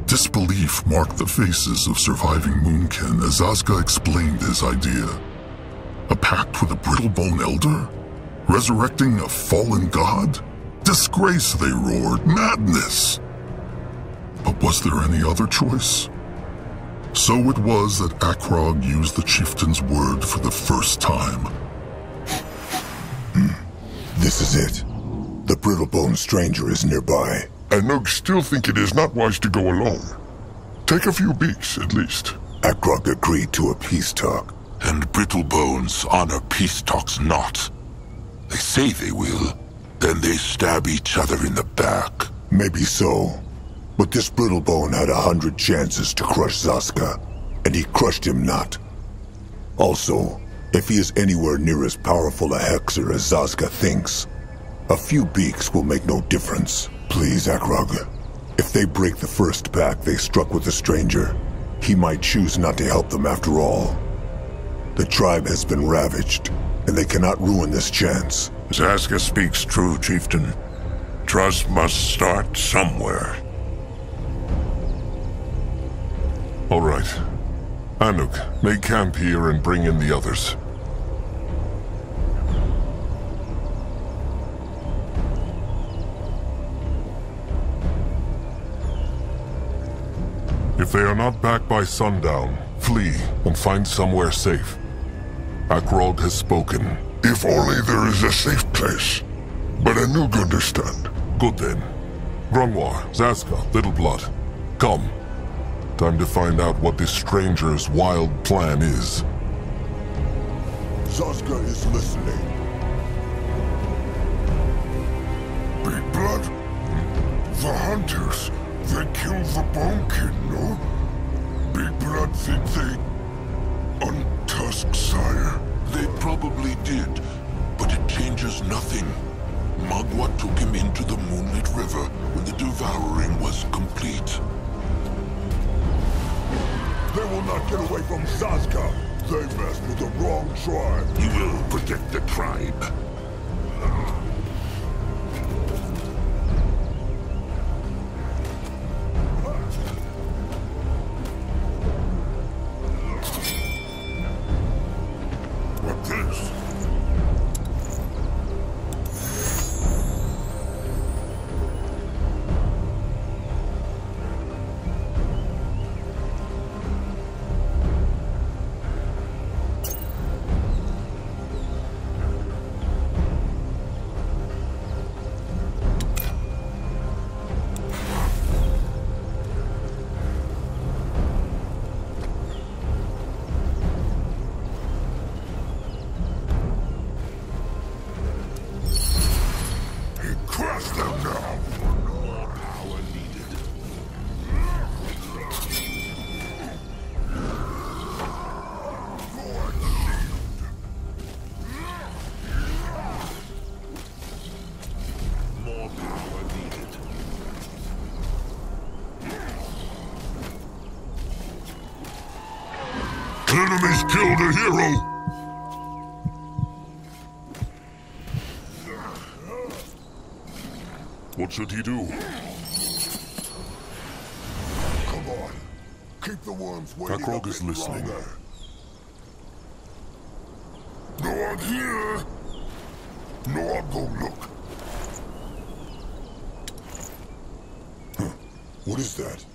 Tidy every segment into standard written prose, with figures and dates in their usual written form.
Disbelief marked the faces of surviving Moonkin as Azga explained his idea. A pact with a Brittlebone Elder? Resurrecting a fallen god? Disgrace, they roared. Madness! But was there any other choice? So it was that Akrog used the chieftain's word for the first time. This is it. The Brittlebone stranger is nearby. And Noog still think it is not wise to go alone. Take a few beaks, at least. Akrog agreed to a peace talk. And Brittlebones honor peace talks not. They say they will, then they stab each other in the back. Maybe so. But this Brittlebone had 100 chances to crush Zaska, and he crushed him not. Also, if he is anywhere near as powerful a hexer as Zaska thinks, a few beaks will make no difference. Please, Akrog. If they break the first pact they struck with the stranger, he might choose not to help them after all. The tribe has been ravaged, and they cannot ruin this chance. Zaska speaks true, chieftain. Trust must start somewhere. All right. Anuk, make camp here and bring in the others. If they are not back by sundown, flee and find somewhere safe. Akrog has spoken. If only there is a safe place. But Anug understand. Good then. Grunwar, Zaska, Little Blood, come. Time to find out what this stranger's wild plan is. Zaska is listening. Big Blood? The hunters, they killed the Bonekin, no? Big Blood think they untusked Sire. They probably did, but it changes nothing. Magua took him into the Moonlit River when the devouring was complete. They will not get away from Zaska. They messed with the wrong tribe. He will protect the tribe. What this? Crush them now! More power needed. More power needed. Enemies killed a hero! What should he do? Come on. Keep the worms waiting. Akrog is listening. No one here! No one go look. What is that?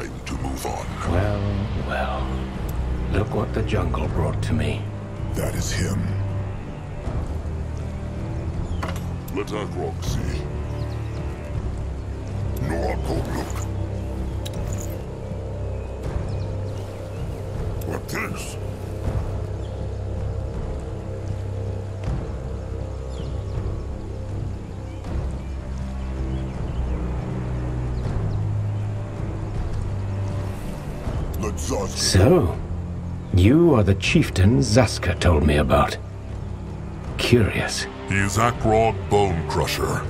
time to move on. Well, well. Look what the jungle brought to me. That is him. Let Akrog see. No, I'll go look. What this? Let Zaska. So, you are the chieftain Zaska told me about. Curious. He is Akrog Bone Crusher,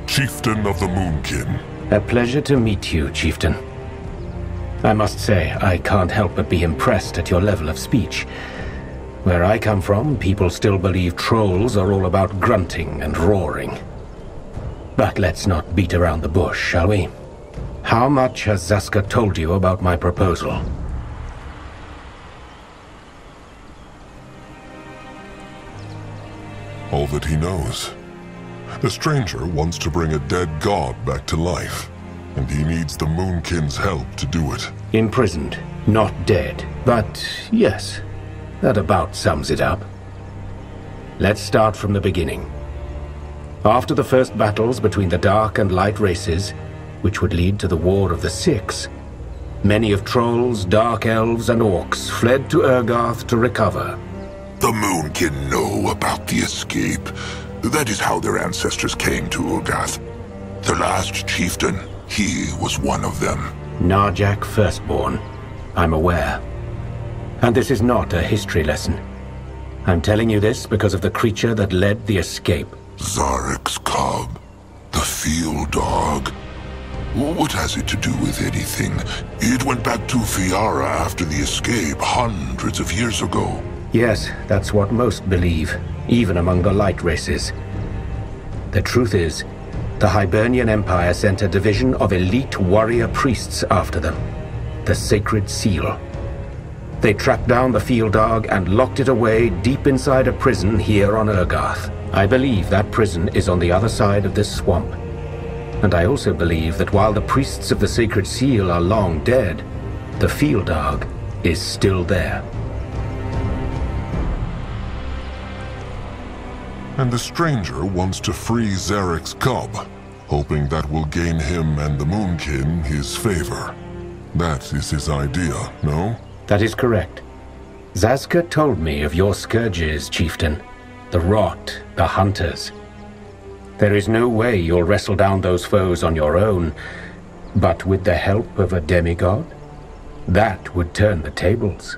chieftain of the Moonkin. A pleasure to meet you, chieftain. I must say, I can't help but be impressed at your level of speech. Where I come from, people still believe trolls are all about grunting and roaring. But let's not beat around the bush, shall we? How much has Zaska told you about my proposal? All that he knows. The stranger wants to bring a dead god back to life, and he needs the Moonkin's help to do it. Imprisoned, not dead. But yes, that about sums it up. Let's start from the beginning. After the first battles between the dark and light races, which would lead to the War of the Six, many of trolls, dark elves, and orcs fled to Urgarth to recover. The Moonkin know about the escape. That is how their ancestors came to Urgarth. The last chieftain, he was one of them. Narjak Firstborn. I'm aware. And this is not a history lesson. I'm telling you this because of the creature that led the escape. Zarek's cub. The field dog. What has it to do with anything? It went back to Fiara after the escape, hundreds of years ago. Yes, that's what most believe, even among the light races. The truth is, the Hibernian Empire sent a division of elite warrior priests after them. The Sacred Seal. They tracked down the field dog and locked it away deep inside a prison here on Urgarth. I believe that prison is on the other side of this swamp. And I also believe that while the priests of the Sacred Seal are long dead, the field dog is still there. And the stranger wants to free Zarek's cub, hoping that will gain him and the Moonkin his favor. That is his idea, no? That is correct. Zaska told me of your scourges, chieftain. The rot, the hunters. There is no way you'll wrestle down those foes on your own, but with the help of a demigod? That would turn the tables.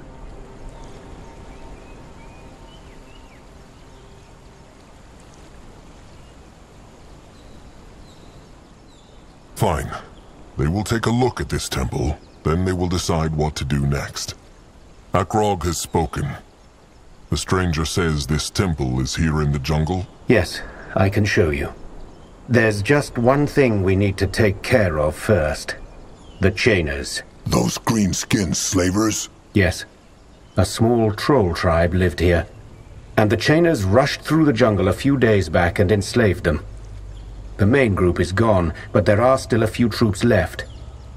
Fine. They will take a look at this temple, then they will decide what to do next. Akrog has spoken. The stranger says this temple is here in the jungle? Yes, I can show you. There's just one thing we need to take care of first. The Chainers. Those green-skinned slavers? Yes. A small troll tribe lived here. And the Chainers rushed through the jungle a few days back and enslaved them. The main group is gone, but there are still a few troops left,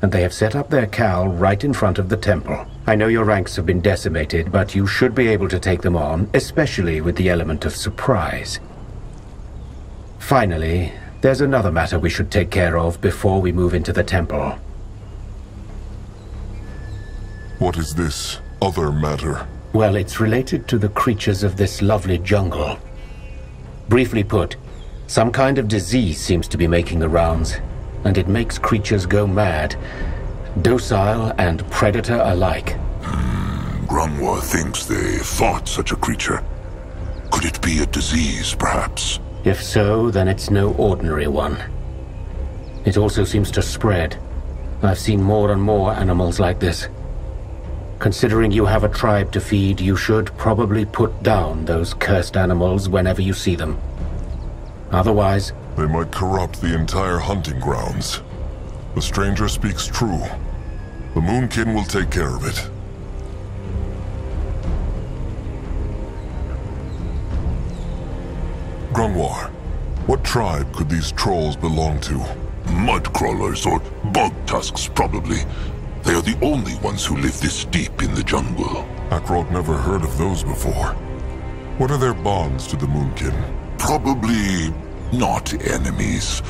and they have set up their cowl right in front of the temple. I know your ranks have been decimated, but you should be able to take them on, especially with the element of surprise. Finally, there's another matter we should take care of before we move into the temple. What is this other matter? Well, it's related to the creatures of this lovely jungle. Briefly put, some kind of disease seems to be making the rounds, and it makes creatures go mad, docile and predator alike. Grunwar thinks they fought such a creature. Could it be a disease, perhaps? If so, then it's no ordinary one. It also seems to spread. I've seen more and more animals like this. Considering you have a tribe to feed, you should probably put down those cursed animals whenever you see them. Otherwise, They might corrupt the entire hunting grounds. The stranger speaks true. The Moonkin will take care of it. Grunwar, what tribe could these trolls belong to? Mud crawlers or bug tusks, probably. They are the only ones who live this deep in the jungle. Akrog never heard of those before. What are their bonds to the Moonkin? Probably not enemies.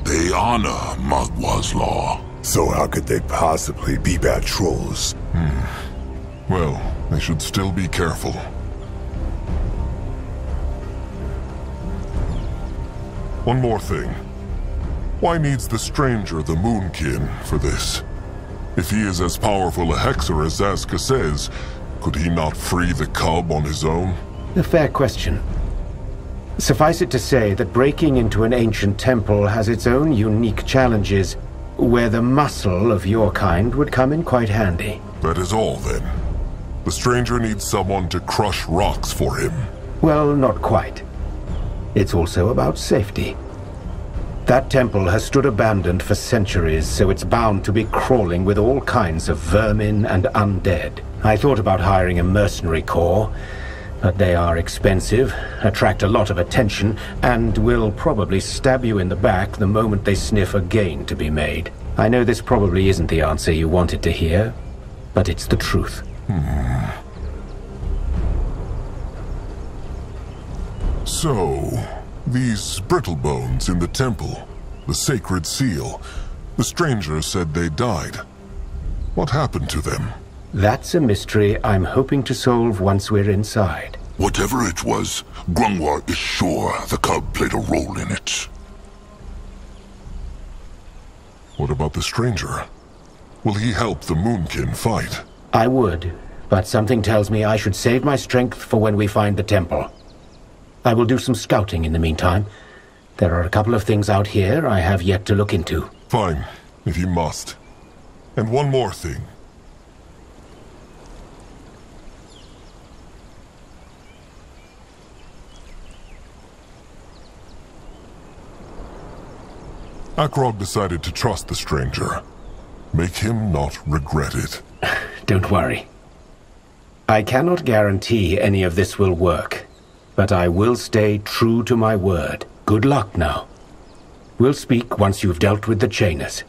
They honor Magwa's law. So how could they possibly be bad trolls? Well, they should still be careful. One more thing. Why needs the stranger the Moonkin for this? If he is as powerful a hexer as Zazka says, could he not free the cub on his own? A fair question. Suffice it to say that breaking into an ancient temple has its own unique challenges, where the muscle of your kind would come in quite handy. That is all, then. The stranger needs someone to crush rocks for him. Well, not quite. It's also about safety. That temple has stood abandoned for centuries, so it's bound to be crawling with all kinds of vermin and undead. I thought about hiring a mercenary corps, but they are expensive, attract a lot of attention, and will probably stab you in the back the moment they sniff a gain to be made. I know this probably isn't the answer you wanted to hear, but it's the truth. So, these brittle bones in the temple, the sacred seal, the stranger said they died. What happened to them? That's a mystery I'm hoping to solve once we're inside. Whatever it was, Grungwar is sure the cub played a role in it. What about the stranger? Will he help the Moonkin fight? I would, but something tells me I should save my strength for when we find the temple. I will do some scouting in the meantime. There are a couple of things out here I have yet to look into. Fine, if you must. And one more thing. Akrog decided to trust the stranger. Make him not regret it. Don't worry. I cannot guarantee any of this will work, but I will stay true to my word. Good luck now. We'll speak once you've dealt with the chainers.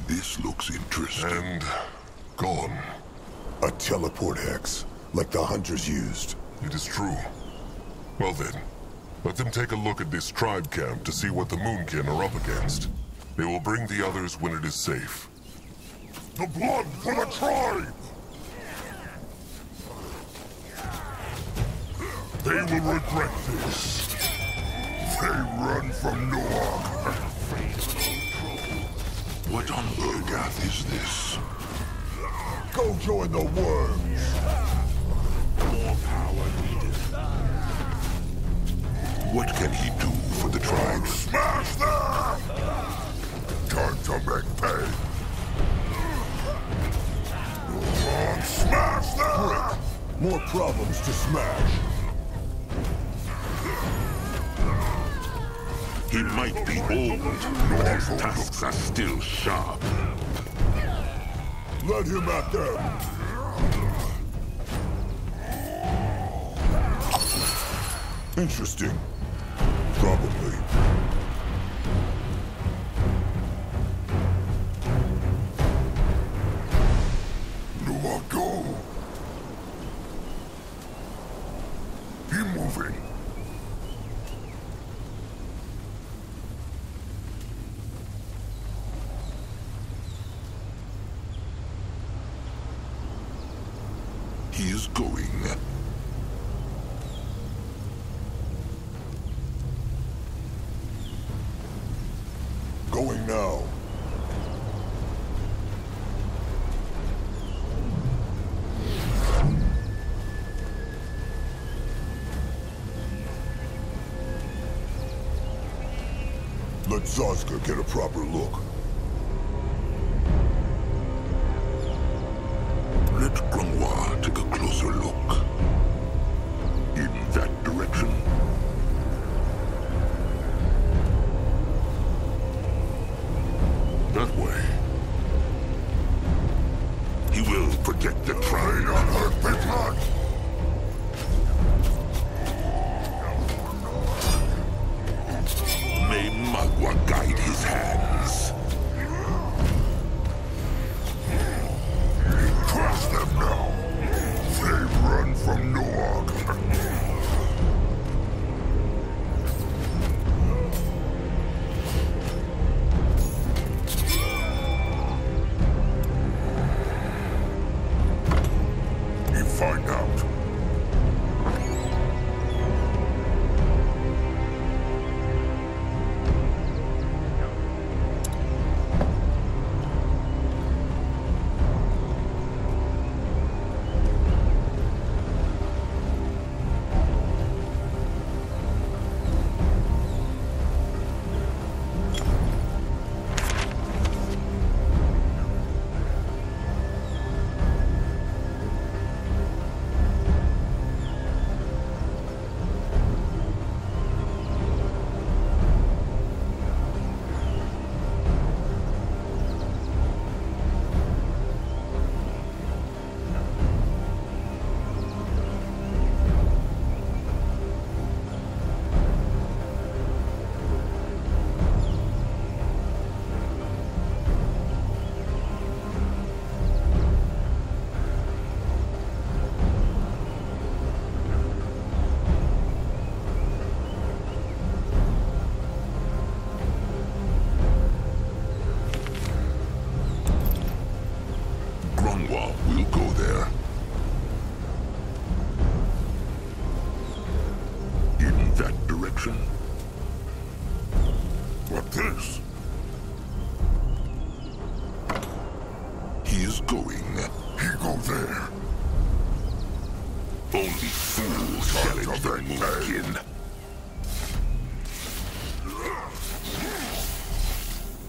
This looks interesting. And gone. A teleport hex, like the hunters used. It is true. Well then, let them take a look at this tribe camp to see what the Moonkin are up against. They will bring the others when it is safe. The blood for the tribe! They will regret this. They run from Noak. What on Urgath is this? Go join the worms! More power needed. What can he do for the tribe? Smash them! Time to make pay. Smash them! More problems to smash. He might be old, but his tusks are still sharp. Let him at them. Interesting. Probably. Noak, go! Keep moving. He is going. Going now. Let Zazka get a proper look. Let Grungwar take a closer look. In that direction. That way. He will protect the tribe. Unhurt by blood! May Magwa guide his hands. What this? He is going. He go there. Only fools challenge the Moonkin.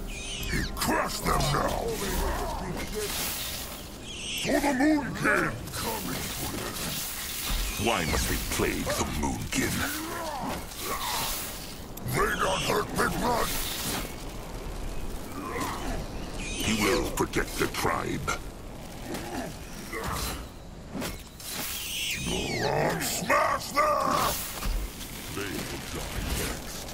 He crushed them now. For the Moonkin! Why must we plague the Moonkin? They don't hurt Big Blood. He will protect the tribe. Go on, smash them! They will die next.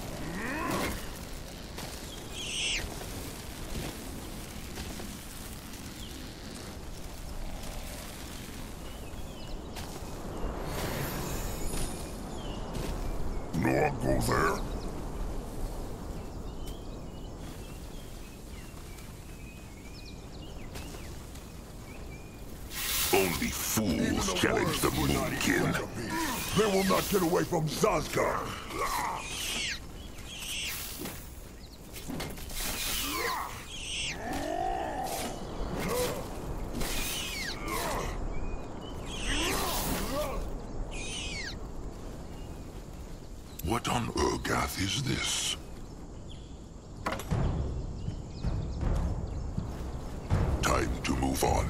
No one go there. Only fools challenge the Moonkin. They will not get away from Zazka. What on Urgath is this? Time to move on.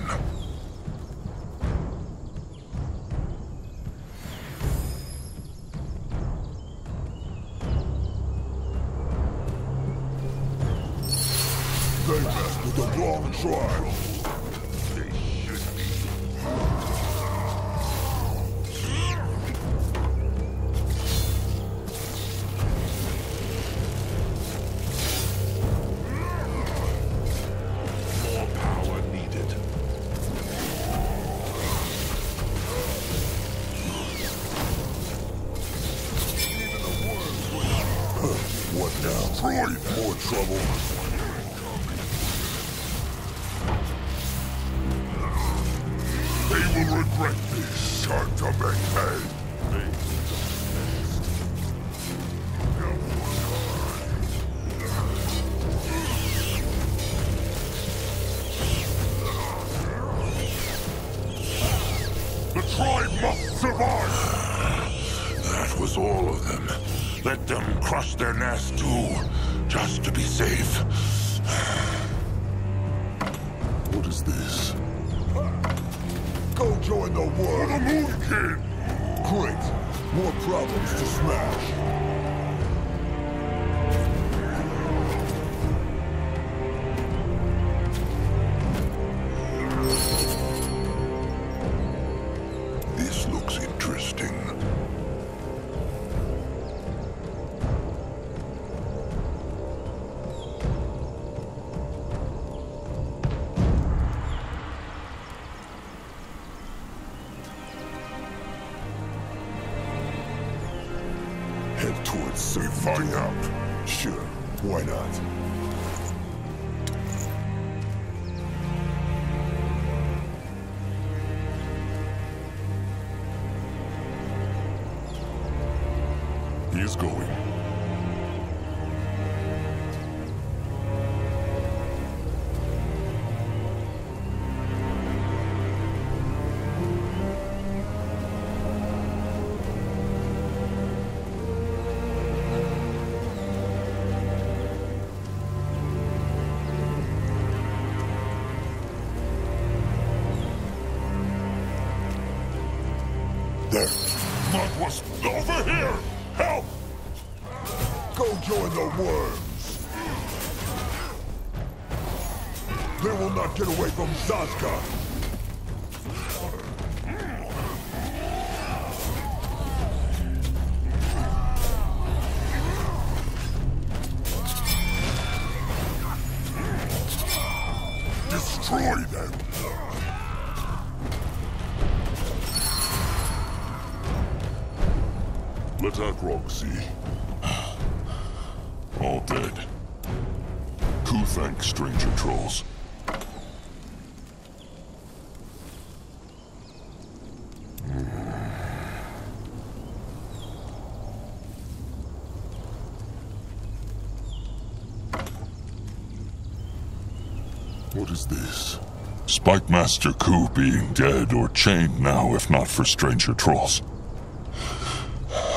They messed with the wrong tribe. They should be. More power needed. What now? Troy, more trouble. They will regret this. Time to make hay. The tribe must survive. That was all of them. Let them crush their nest too, just to be safe. What is this? Go join the war. For the Moonkin. Great. More problems to smash. This looks interesting. Head towards safe. Find out. Sure. Why not? He is going. There. Mudwasp, over here! Help! Go join the worms. They will not get away from Zazka. Destroy them. Let Akrog see. All dead. Who thank stranger trolls? What is this? Spike Master Ku being dead or chained now, if not for stranger trolls.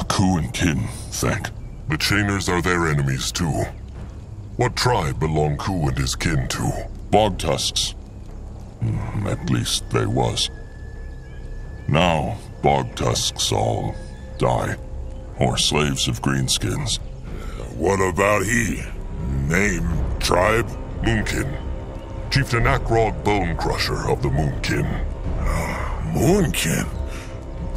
Ku and kin, think. The Chainers are their enemies too. What tribe belong Ku and his kin to? Bog Tusks. At least they was. Now, Bog Tusks all die. Or slaves of greenskins. What about he? Name, tribe? Moonkin. Chieftain Akrog Bone Crusher of the Moonkin. Moonkin?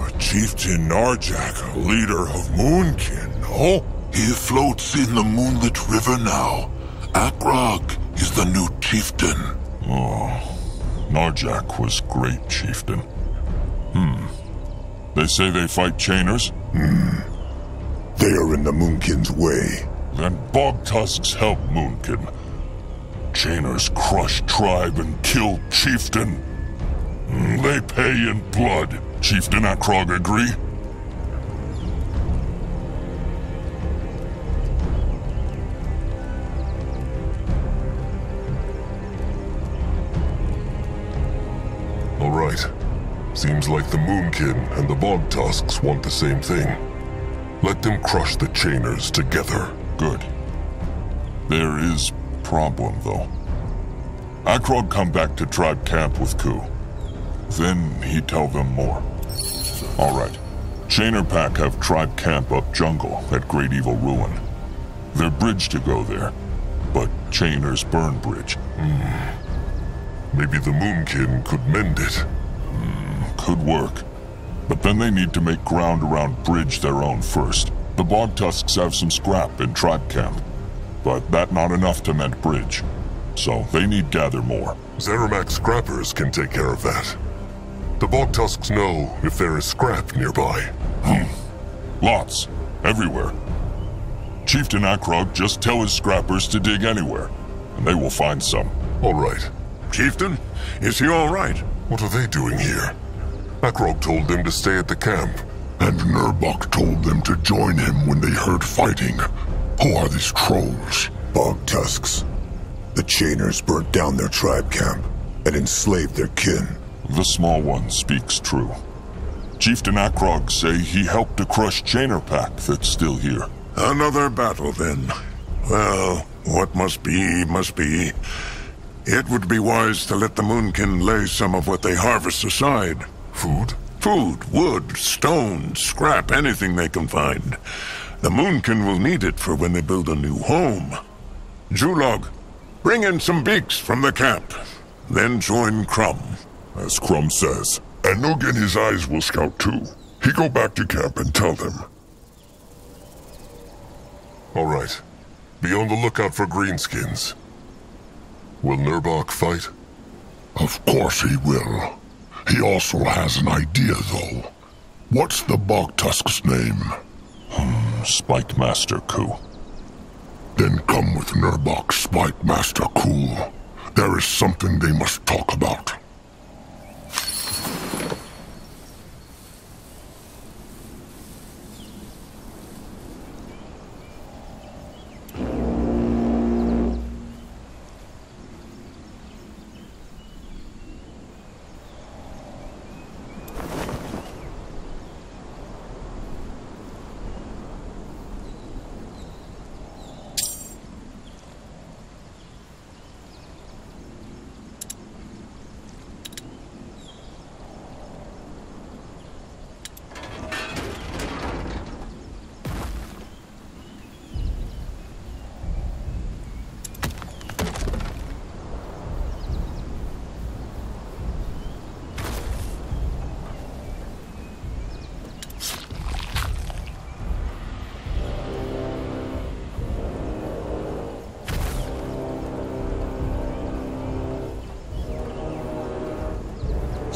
A chieftain Narjak, a leader of Moonkin, no? He floats in the moonlit river now. Akrog is the new chieftain. Oh, Narjak was great chieftain. They say they fight Chainers? They are in the Moonkin's way. Then Bog Tusks help Moonkin. Chainers crush tribe and kill chieftain. They pay in blood. Chieftain Akrog agree? All right. Seems like the Moonkin and the Bog Tusks want the same thing. Let them crush the Chainers together. Good. There is problem, though. Akrog come back to tribe camp with Ku. Then he tell them more. All right. Chainer pack have tribe camp up jungle at Great Evil Ruin. Their bridge to go there, but Chainers burn bridge. Maybe the Moonkin could mend it. Could work. But then they need to make ground around bridge their own first. The Bog Tusks have some scrap in tribe camp, but that not enough to mend bridge. So they need gather more. Zeramak scrappers can take care of that. The Bog Tusks know if there is scrap nearby. Lots. Everywhere. Chieftain Akrog just tell his scrappers to dig anywhere, and they will find some. All right. Chieftain, is he all right? What are they doing here? Akrog told them to stay at the camp. And Nurbok told them to join him when they heard fighting. Who are these trolls? Bog Tusks. The Chainers burnt down their tribe camp and enslaved their kin. The small one speaks true. Chieftain Akrog say he helped to crush Chainer pack that's still here. Another battle, then. Well, what must be, must be. It would be wise to let the Moonkin lay some of what they harvest aside. Food? Food, wood, stone, scrap, anything they can find. The Moonkin will need it for when they build a new home. Julog, bring in some beaks from the camp. Then join Crumb. As Crumb says. And Noog and his eyes will scout too. He go back to camp and tell them. All right. Be on the lookout for greenskins. Will Nurbok fight? Of course he will. He also has an idea, though. What's the Bog Tusk's name? Spike Master Ku. Then come with Nurbok Spike Master Ku. There is something they must talk about.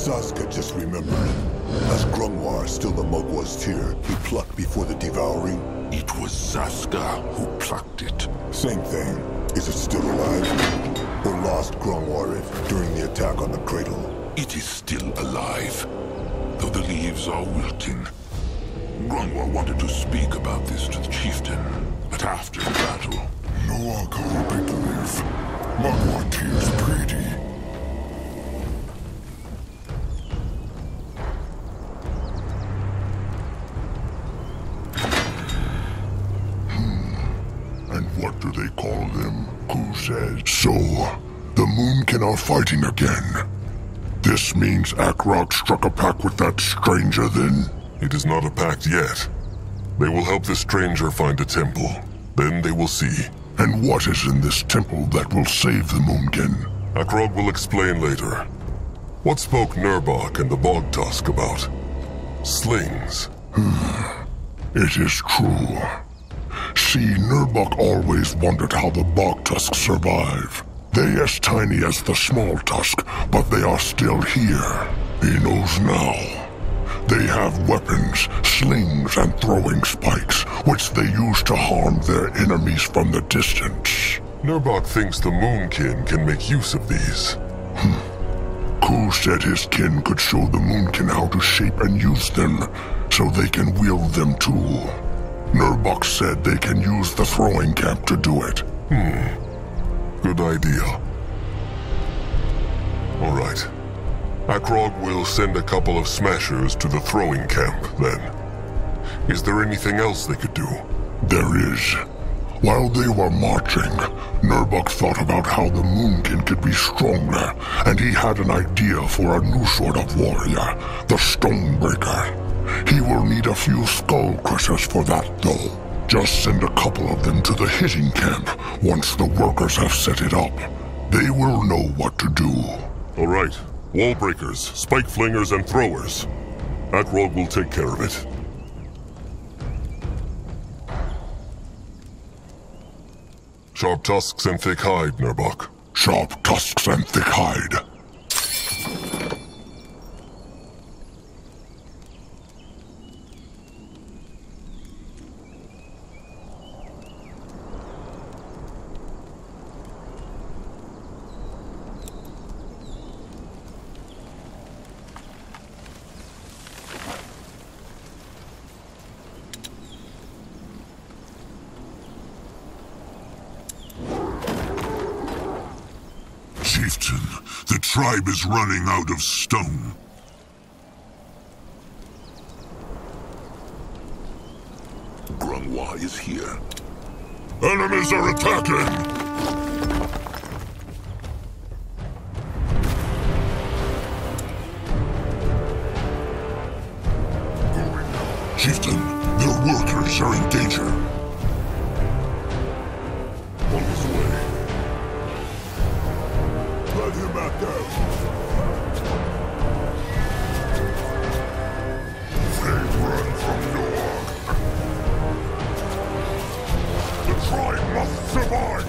Zaska just remembered. As Grungwar still a Mugwaz tier, he plucked before the devouring. It was Zaska who plucked it. Same thing. Is it still alive? Or lost Grungwar it during the attack on the cradle? It is still alive, though the leaves are wilting. Grungwar wanted to speak about this to the chieftain, but after the battle... No Alcohol Big Leaf. Magwati is pretty. And what do they call them? Who says? So, the Moonkin are fighting again. This means Akrog struck a pact with that stranger then? It is not a pact yet. They will help the stranger find a temple. Then they will see. And what is in this temple that will save the Moonkin? Akrog will explain later. What spoke Nurbok and the Bog Tusk about? Slings. It is true. See, Nurbok always wondered how the Bog Tusks survive. They as tiny as the small tusk, but they are still here. He knows now. They have weapons, slings, and throwing spikes, which they use to harm their enemies from the distance. Nurbok thinks the Moonkin can make use of these. Ku said his kin could show the Moonkin how to shape and use them, so they can wield them too. Nurbok said they can use the throwing camp to do it. Good idea. All right. Akrog will send a couple of smashers to the throwing camp, then. Is there anything else they could do? There is. While they were marching, Nurbok thought about how the Moonkin could be stronger, and he had an idea for a new sort of warrior, the Stonebreaker. He will need a few skull crushers for that, though. Just send a couple of them to the hitting camp once the workers have set it up. They will know what to do. All right. Wall breakers, spike flingers, and throwers. Akrog will take care of it. Sharp tusks and thick hide, Nurbok. Sharp tusks and thick hide. Chieftain, the tribe is running out of stone. Grungwa is here. Enemies are attacking! Chieftain, their workers are in danger. On his way. Let him back out. They run from York. The tribe must survive.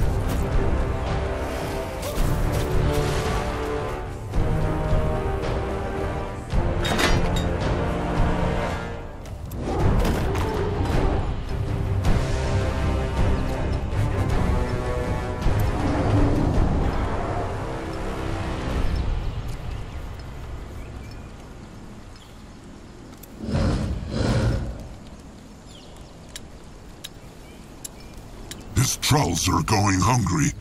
His trolls are going hungry.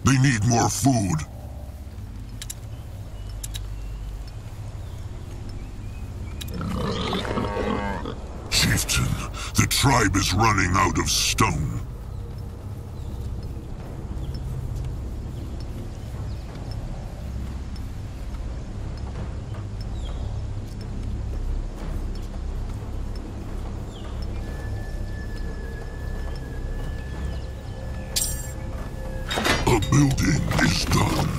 They need more food. Chieftain, the tribe is running out of stone. A building is done.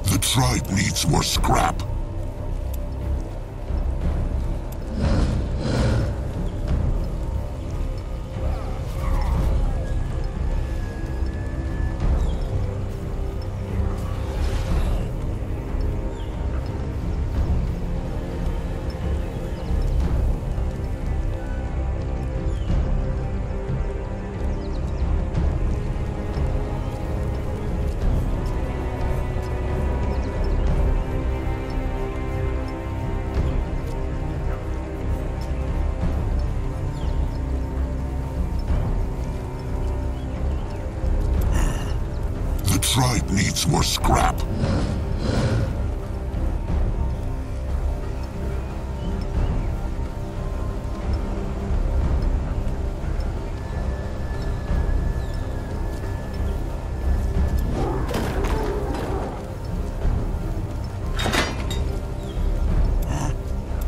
The tribe needs more scrap. tribe needs more scrap.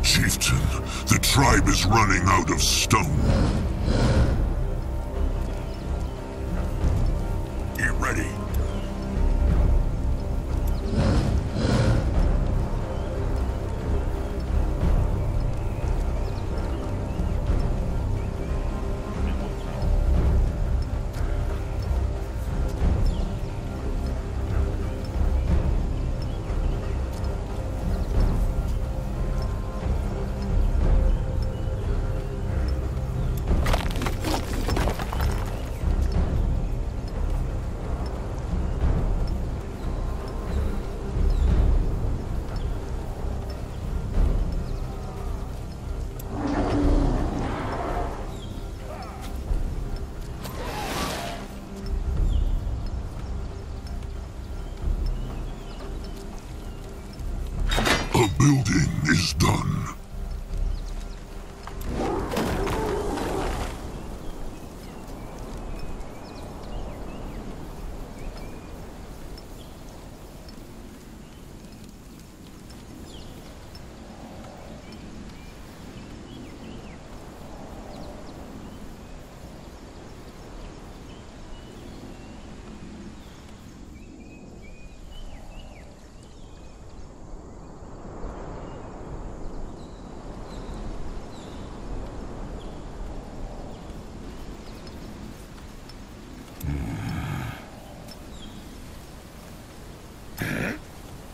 Chieftain, the tribe is running out of stone. Get ready. The building is done.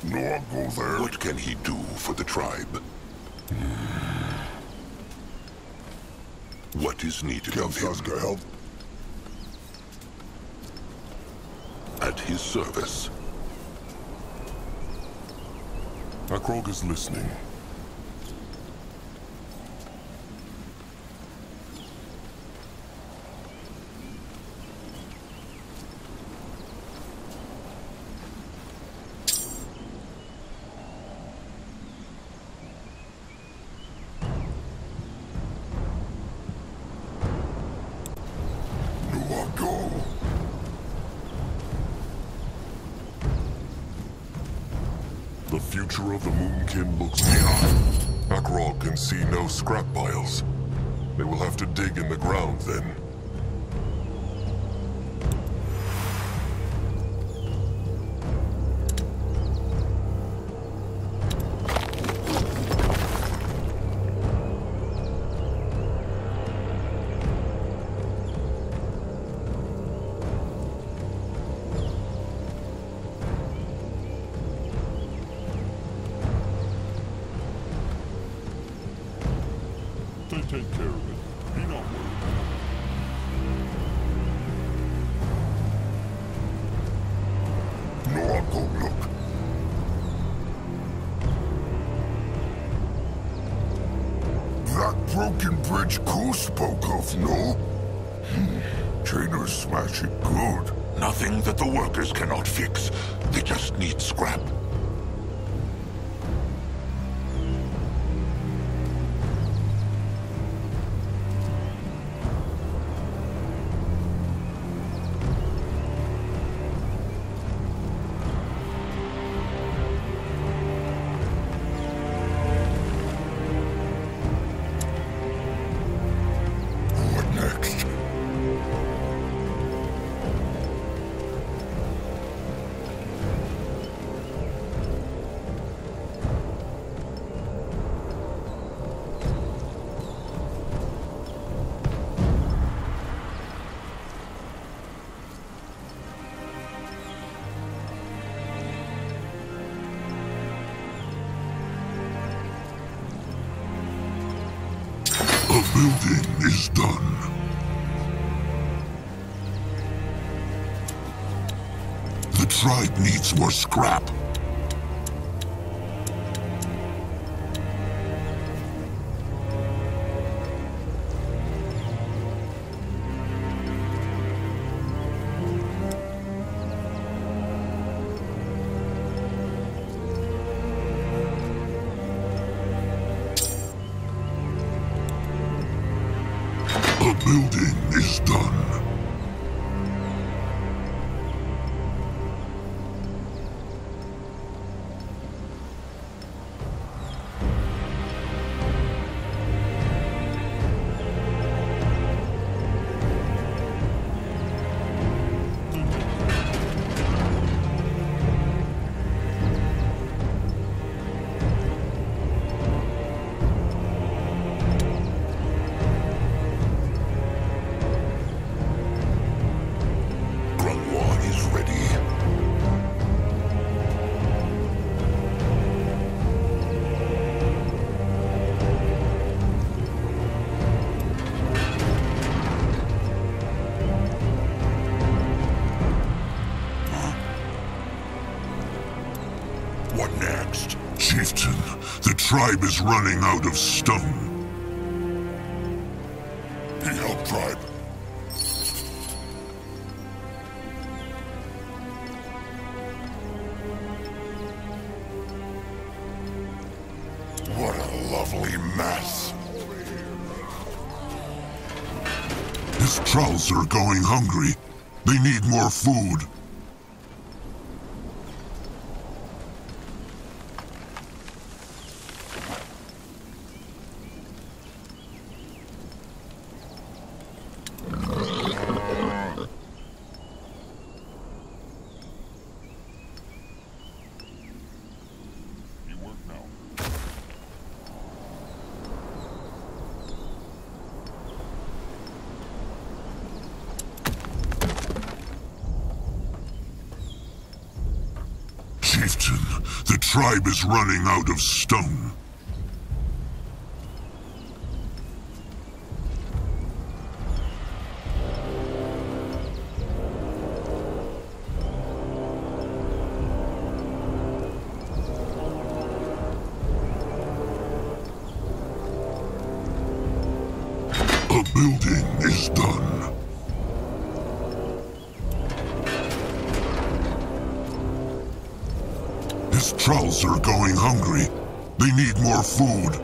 No, I'll go there. What can he do for the tribe? What is needed of him? Can help? At his service. Akrog is listening. The future of the Moonkin looks near. Akrog can see no scrap piles. They will have to dig in the ground then. They take care of it. Be not worried. No, I'll go look. That broken bridge Ku spoke of, no? Trainers smash it good. Nothing that the workers cannot fix. They just need scrap. The building is done. The tribe needs more scrap. next? Chieftain, the tribe is running out of stone. Need help, tribe? What a lovely mess. His trolls are going hungry. They need more food. Chieftain, the tribe is running out of stone. A building is done. His trolls are going hungry. They need more food.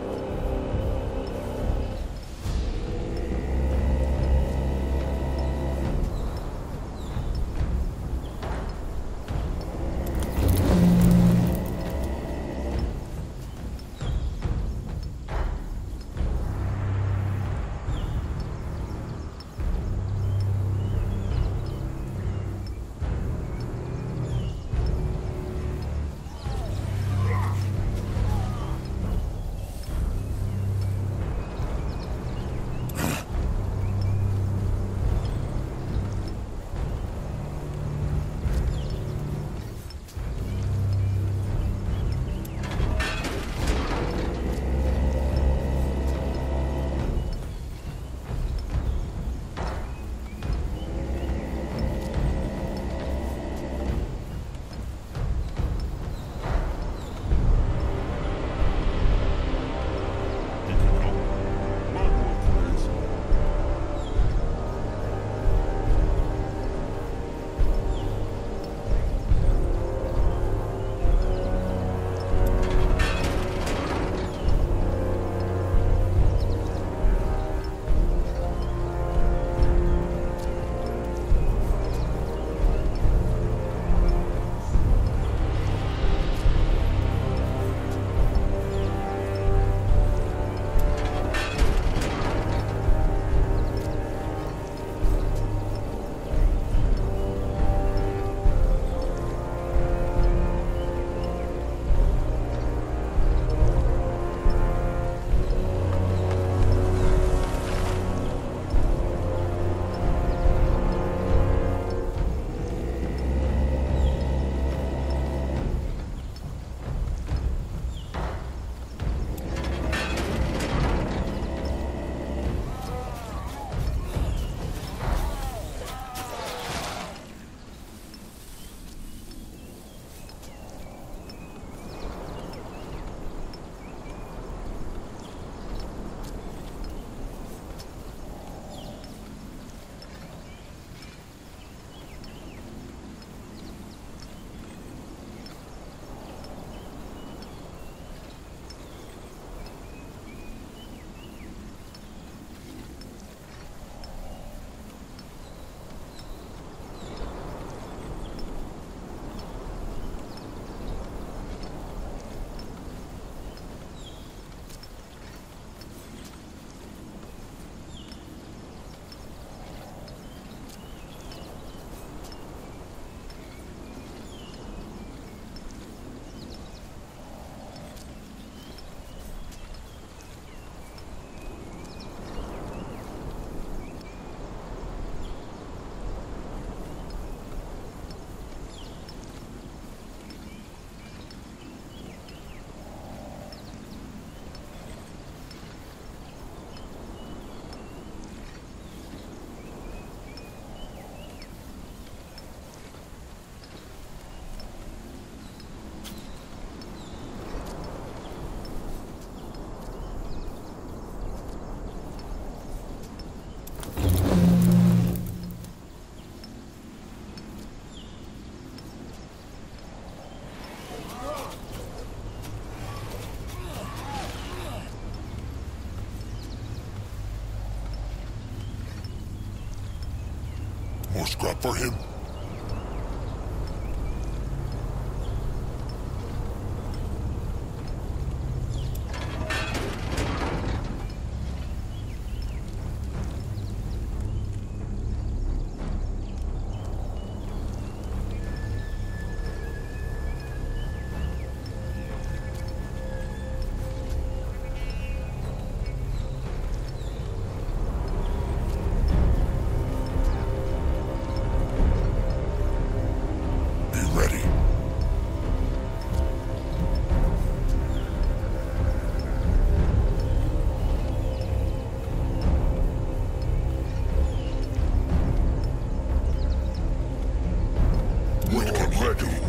More scrap for him?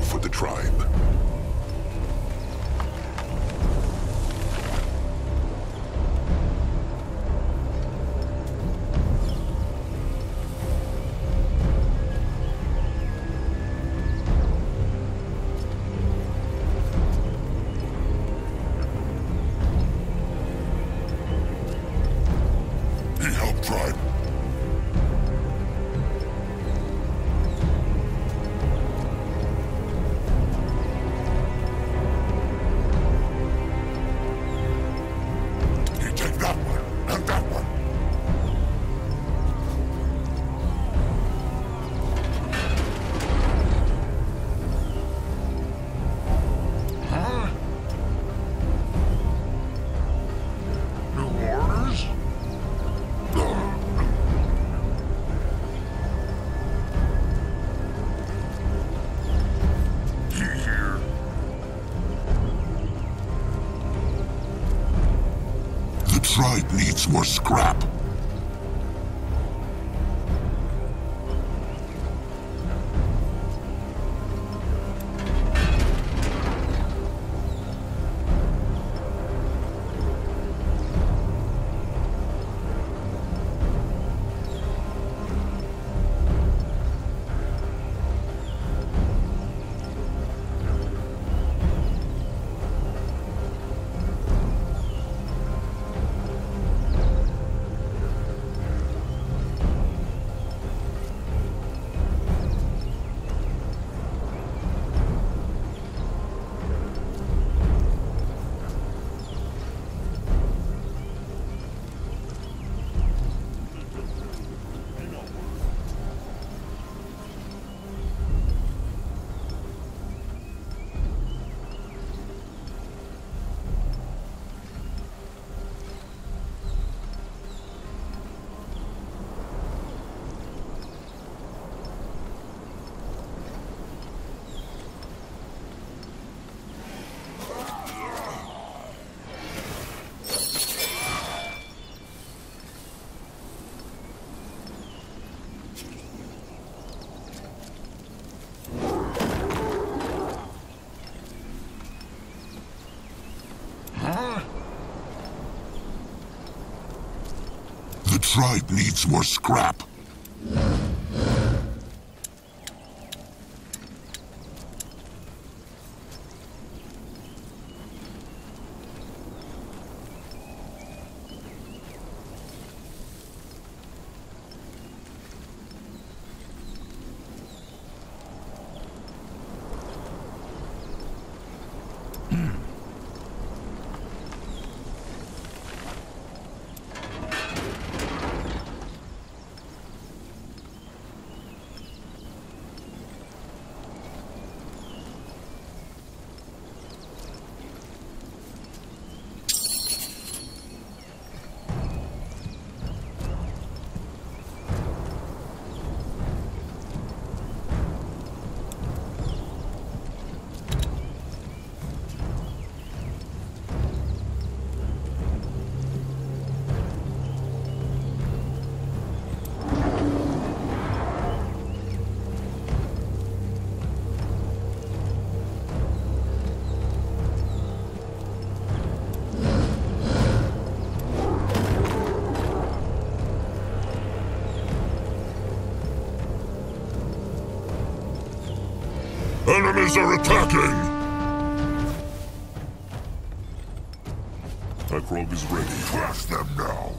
For the tribe. Need help, tribe? Tribe needs more scrap. The tribe needs more scrap. Enemies are attacking! Akrog is ready. Crush them now!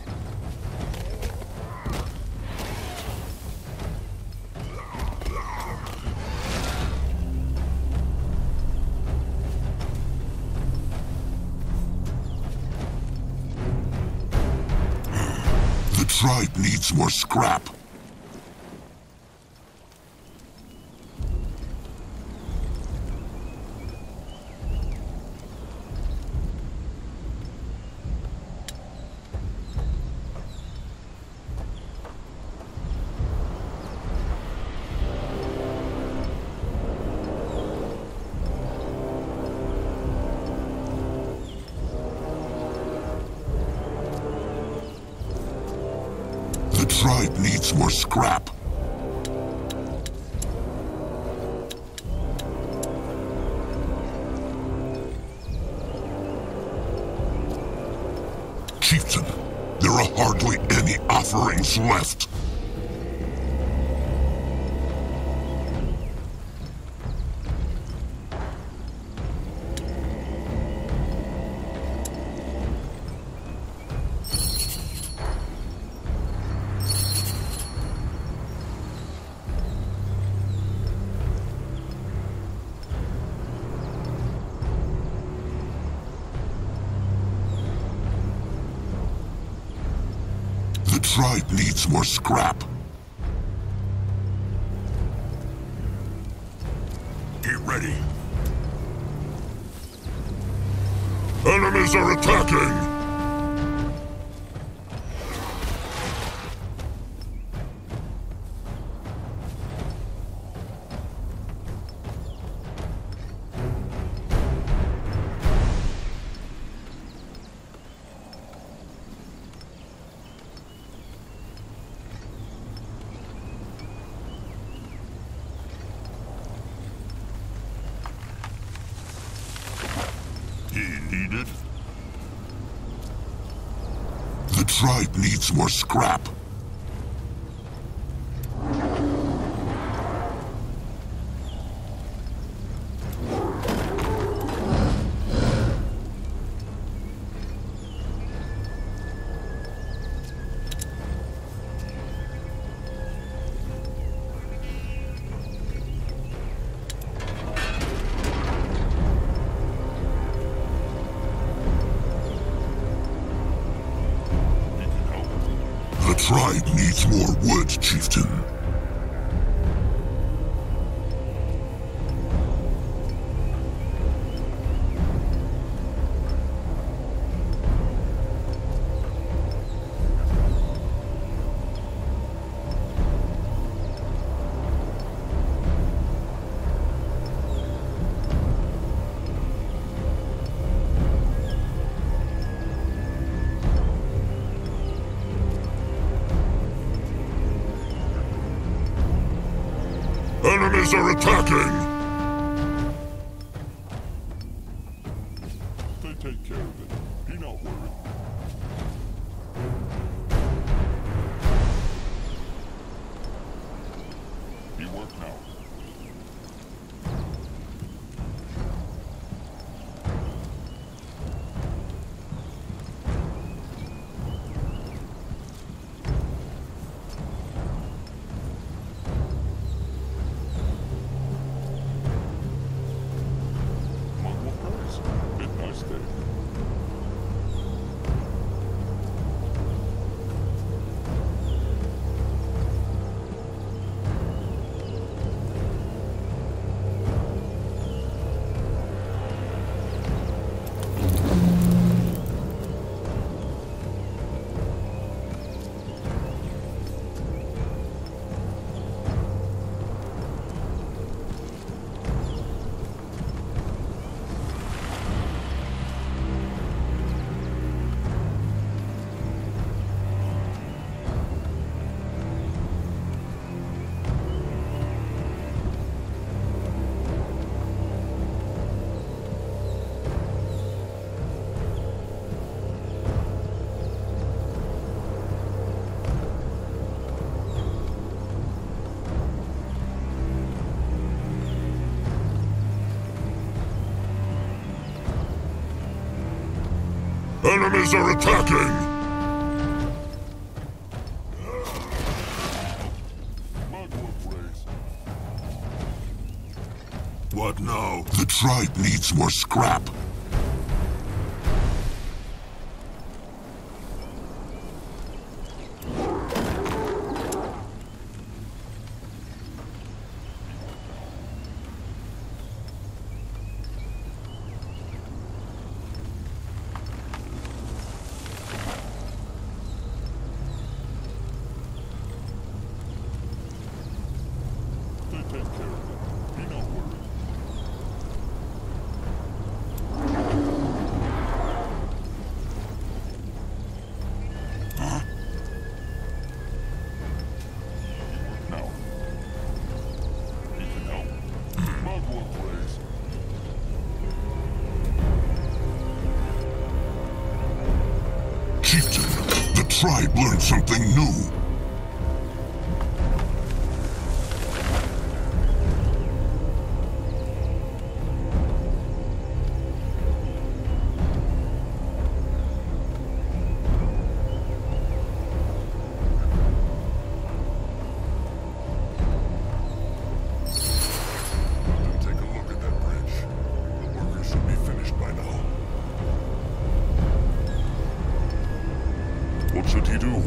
tribe needs more scrap. The tribe needs more scrap. Chieftain, there are hardly any offerings left. The tribe needs more scrap. Get ready. Enemies are attacking! Needed? The tribe needs more scrap. The tribe needs more wood, Chieftain. Enemies are attacking! They take care of it. Be not worried. He work now. Enemies are attacking! What now? The tribe needs more scrap. tribe learned something new. Take a look at that bridge. The worker should be finished by now. What should he do?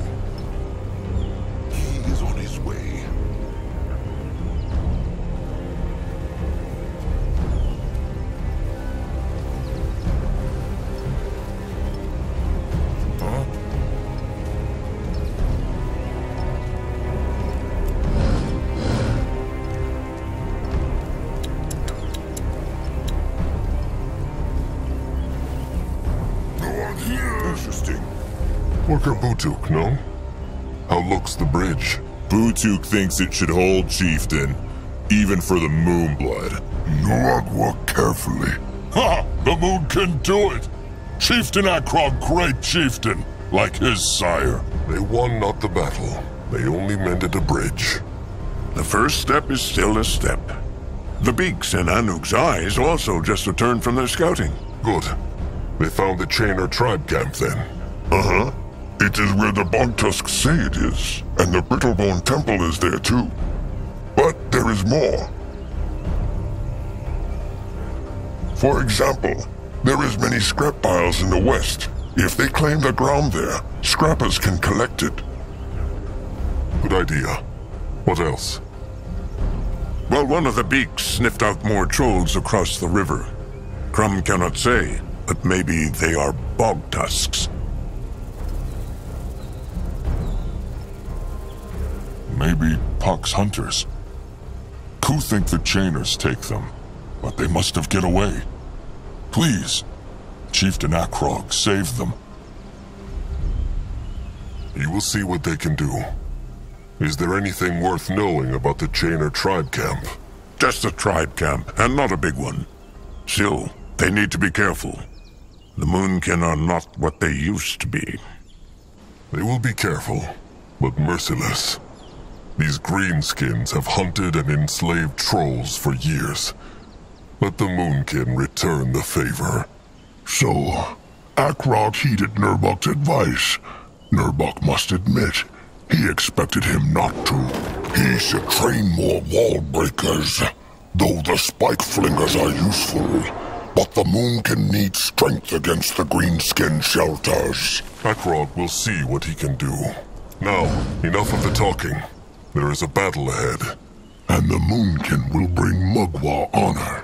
He is on his way. Huh? No one here. Interesting. Worker Butuk, no? How looks the bridge? Butuk thinks it should hold, Chieftain, even for the Moonblood. Nuag, walk carefully. Ha! The moon can do it! Chieftain Akrog, great chieftain, like his sire. They won not the battle. They only mended a bridge. The first step is still a step. The beaks in Anuk's eyes also just returned from their scouting. Good. They found the Chainer tribe camp then. Uh-huh. It is where the Bogtusks say it is, and the Brittlebone Temple is there too. But there is more. For example, there is many scrap piles in the west. If they claim the ground there, scrappers can collect it. Good idea. What else? Well, one of the beaks sniffed out more trolls across the river. Crumb cannot say, but maybe they are bog tusks. Maybe Puck's hunters. Ku think the Chainers take them, but they must have get away. Please, Chieftain Akrog, save them. You will see what they can do. Is there anything worth knowing about the Chainer tribe camp? Just a tribe camp, and not a big one. Still, they need to be careful. The Moonkin are not what they used to be. They will be careful, but merciless. These greenskins have hunted and enslaved trolls for years. Let the Moonkin return the favor. So, Akrog heeded Nurbok's advice. Nurbok must admit, he expected him not to. He should train more wall breakers. Though the spike flingers are useful, but the Moonkin needs strength against the greenskin shelters. Akrog will see what he can do. Now, enough of the talking. There is a battle ahead. And the Moonkin will bring Mugwa honor.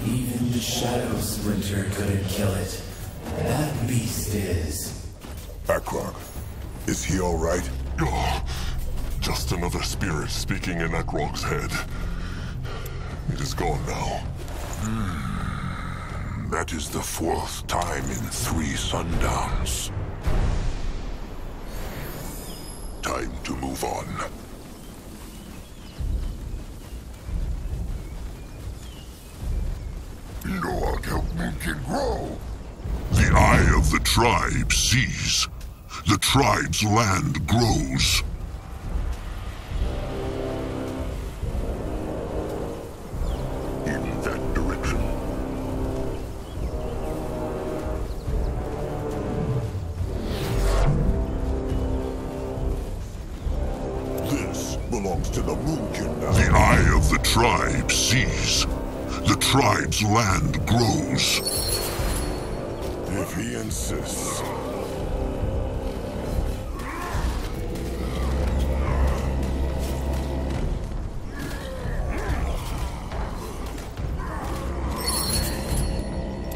Even the Shadow Splinter couldn't kill it. That beast is. Akrog, is he all right? Oh, just another spirit speaking in Akrog's head. It is gone now. That is the 4th time in 3 sundowns. Time to move on. Noag help Moonkin grow. The eye of the tribe sees. The tribe's land grows. In that direction. This belongs to the Moonkin now. The eye of the tribe sees. The tribe's land grows. If he insists.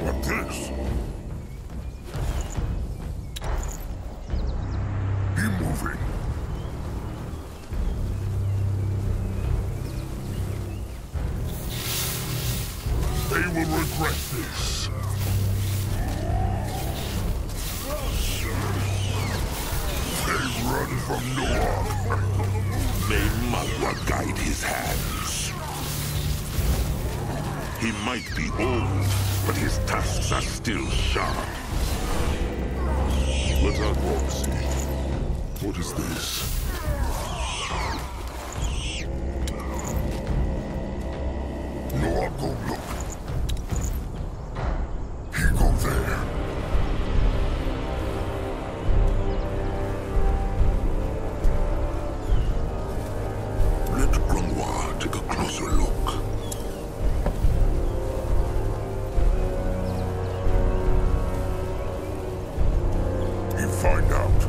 What this? Be moving. They will regret this. They run from Noir. May Magua guide his hands. He might be old, but his tusks are still sharp. Let Akrog see. What is this? Noir, go look. He go there. Let Grunwa take a closer look. He find out.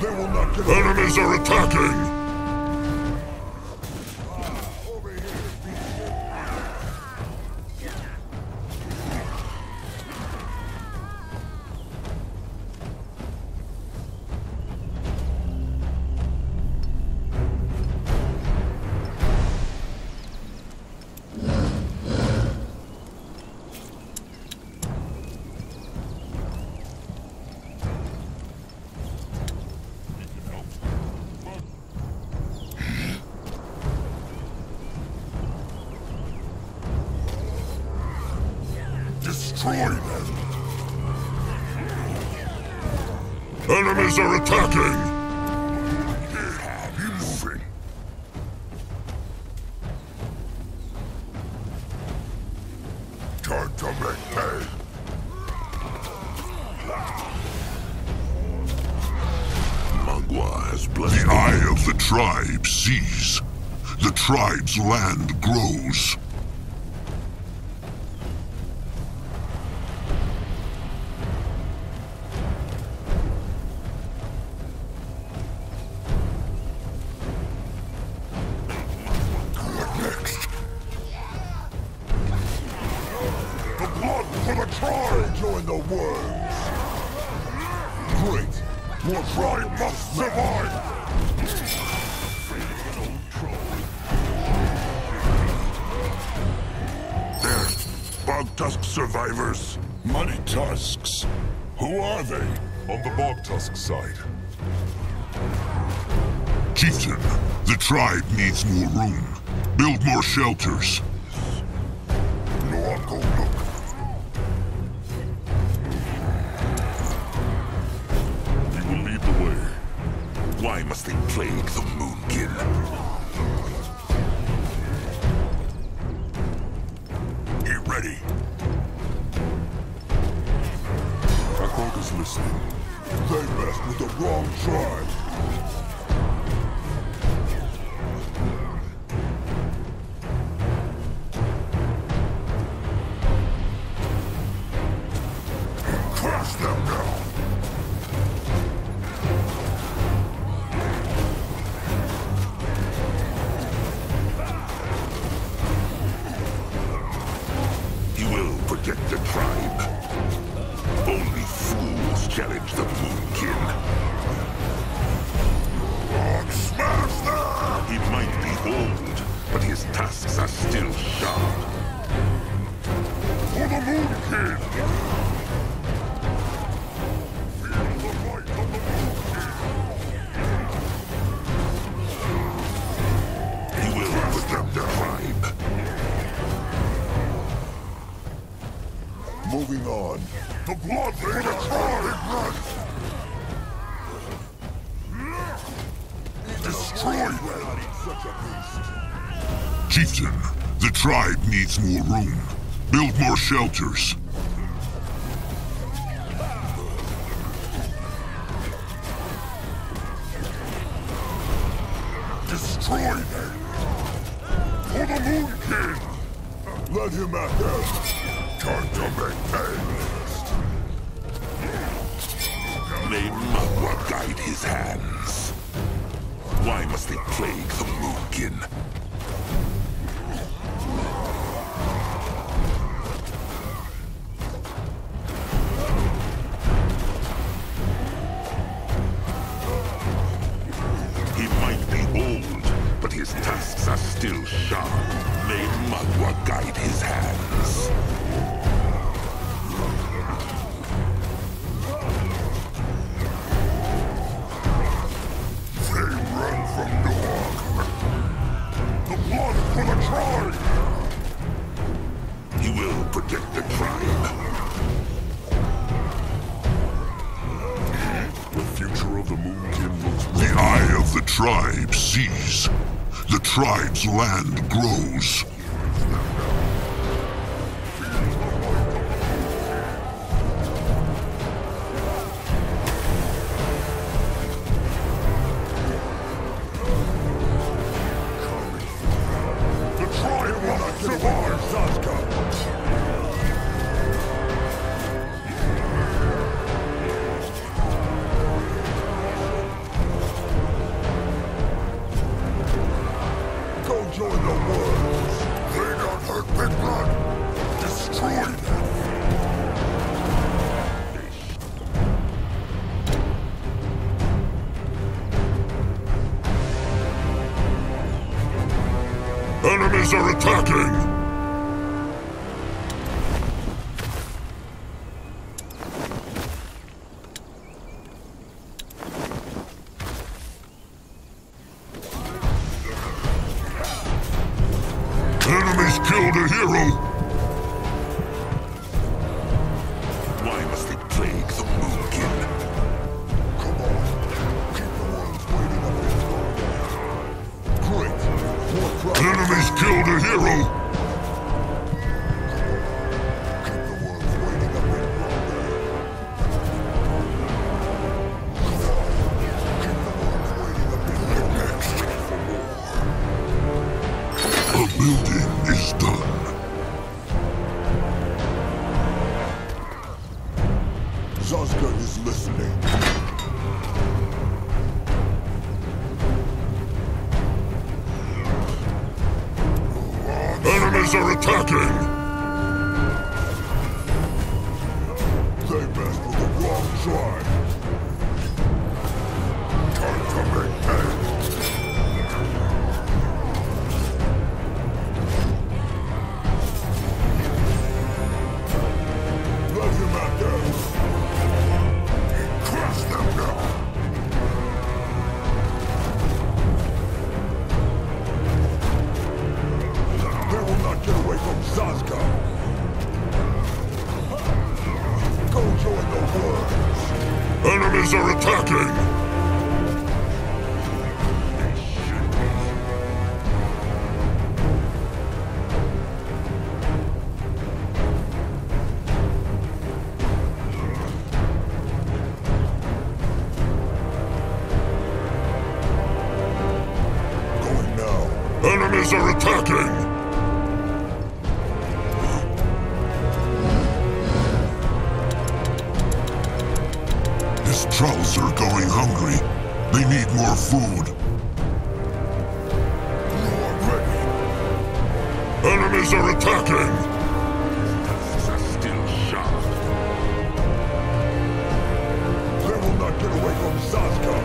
They will not get away. Enemies are attacking! Destroy them. Enemies are attacking! Be moving. Time to make pay. Magua has blessed The eye of the tribe sees. The tribe's land grows. What next? The blood for the tribe! Join the worms! Great! Your tribe must survive! There, Bog Tusk survivors. Money tusks. Who are they? On the Bog Tusk side. Chieftain, the tribe needs more room. Build more shelters. No, I'll go look. He will lead the way. Why must they plague the Moonkin? Get ready. Akrog is listening. They messed with the wrong tribe. Crush them now. He will protect the tribe. Only fools challenge the Moonkin. Smash them! He might be old, but his tusks are still sharp. For the Moonkin! Feel the light of the Moonkin! He will protect the tribe. Moving on. The blood for the tribe! Destroy them! Chieftain, the tribe needs more room. Build more shelters. Destroy them! For the Moonkin! Let him at them! Time to make pay! May Magua guide his hands. Why must they plague the Moonkin? are still sharp. May Magua guide his hands. They run from Noak. The blood for the tribe! He will protect the tribe. The future of the Moonkin looks bright. The eye of the tribe sees. The tribe's land grows. The tribe will not survive, Saska! Join the world. They don't hurt Big Blood. Destroy them. Enemies are attacking. Enemies killed a hero! Why must they plague the Moonkin? Come on, keep the world waiting up in Great! More crowd! Enemies killed a hero! Keep the world waiting up in Keep the world waiting up in next for more. The building is done. Zaska is listening. Enemies are attacking! They messed with the wrong tribe. Time to make hay. Let him out there. Crush them now. They will not get away from Zaska. Go join the worms. Enemies are attacking. Enemies are attacking! His trolls are going hungry. They need more food. You're ready. Enemies are attacking! Tusks are still sharp. They will not get away from Zaska.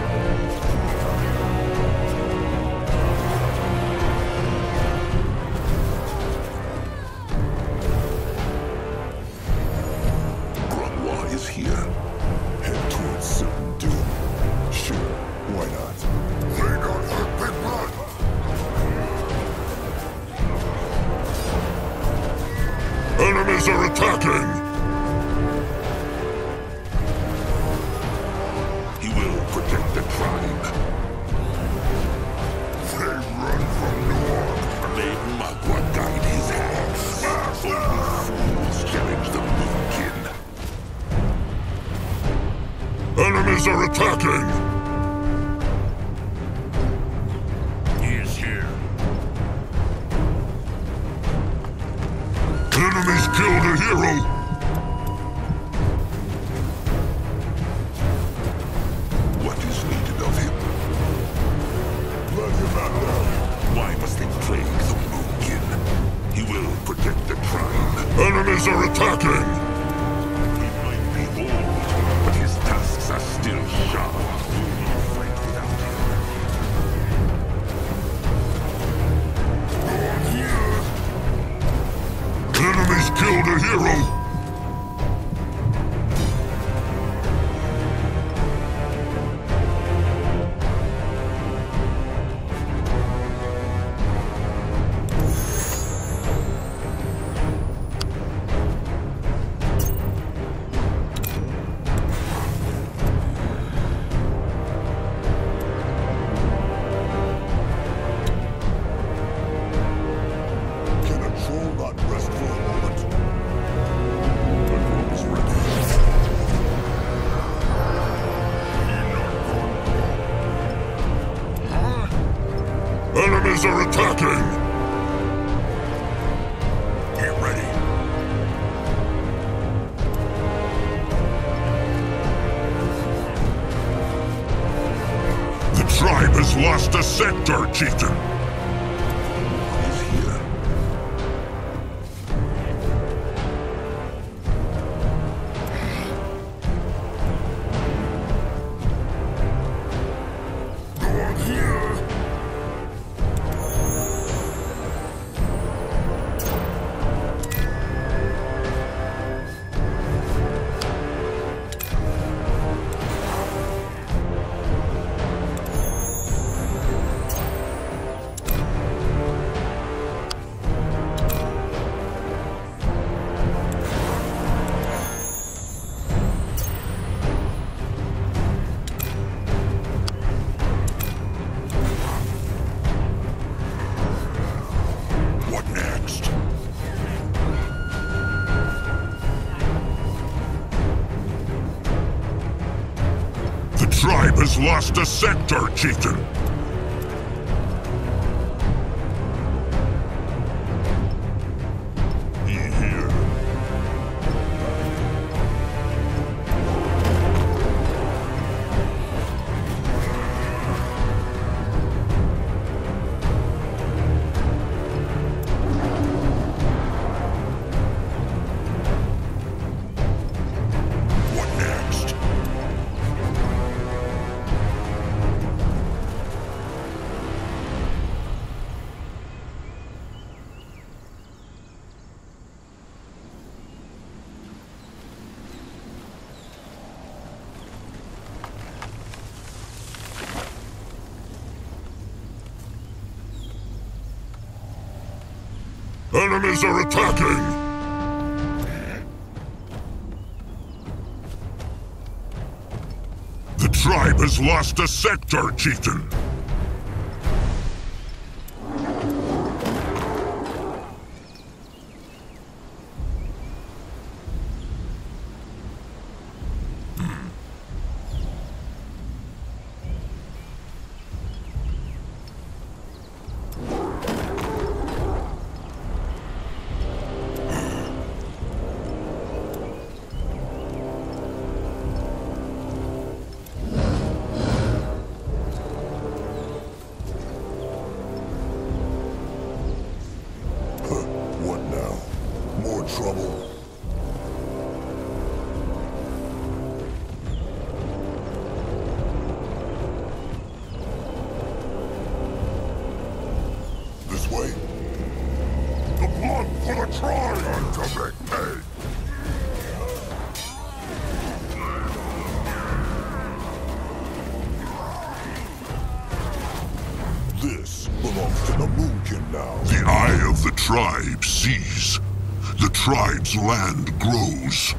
Enemies are attacking! He will protect the tribe. They run from Noak. May Magua guide his hands. Only fools challenge the Moonkin. Enemies are attacking! He is here. Enemies killed a hero! What is needed of him? Let him out now. Why must they plague the Moonkin? He will protect the tribe. Enemies are attacking! He might be old, but his tusks are still sharp. We will not fight without him. Enemies are attacking! Get ready. The tribe has lost a sector, chieftain. He's here. Go on here. What next? The tribe has lost a sector, chieftain. He here. What next? Enemies are attacking! The tribe has lost a sector, chieftain. What now? More trouble? This way? The blood for the tribe! Time to make pay! This belongs to the Moonkin now. The eye of the tribe sees. The tribe's land grows.